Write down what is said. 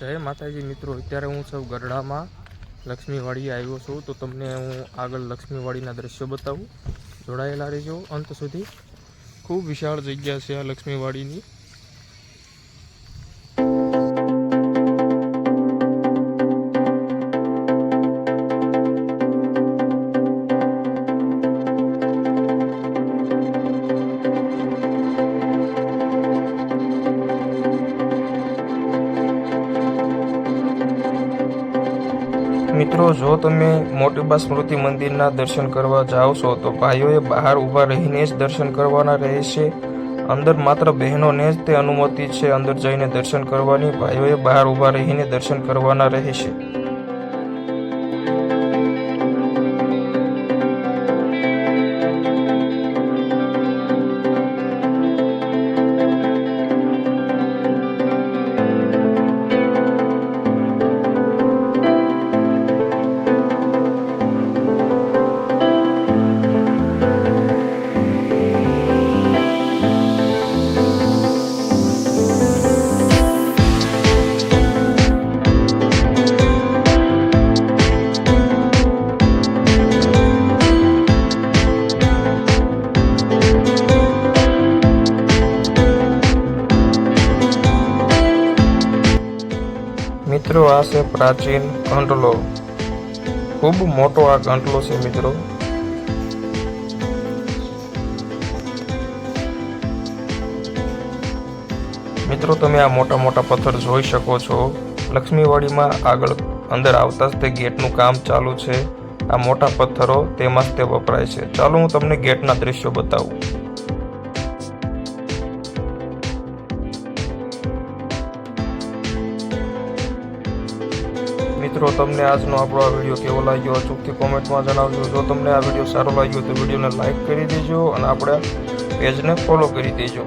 जय माताजी मित्रों, अत्यारे हूँ सब गरड़ा में लक्ष्मीवाड़ी आव्यो छूँ। तो तमने हूँ आगळ लक्ष्मीवाड़ी दृश्यों बताऊँ। जोड़ायेला रहीजो अंत सुधी। खूब विशाल जग्या छे आ लक्ष्मीवाड़ी नी। मित्रों, जो तमे मोटीबा स्मृति मंदिरना दर्शन करवा जाओ छो तो भाईओए बहार उभा रहीने ज दर्शन करवाना रहेशे। अंदर मात्र बहनोने ज ते अनुमति छे अंदर जईने दर्शन करवानी। भाईओए बहार उभा रहीने दर्शन करवाना रहेशे। मित्रों, आ से प्राचीन घंटलो। खूब मोटो आ घंटलो से मित्रों। मित्रों, तमे आ मोटा मोटा पत्थर जोई शको छो। लक्ष्मीवाड़ी में आगळ अंदर आवता ज ते गेटनुं काम चालू छे। आ मोटा पत्थरो तेमां ज ते वपराय छे। चालो हूँ तमने गेटना दृश्यो बतावुं। मित्रों, तमने आजनो आपणो आ विडियो केवो लाग्यो अचूकथी कॉमेंटमां जणावजो। जो तमने आ विडियो सारो लाग्यो तो विडियोने लाइक करी देजो अने आपणा पेजने फॉलो करी देजो।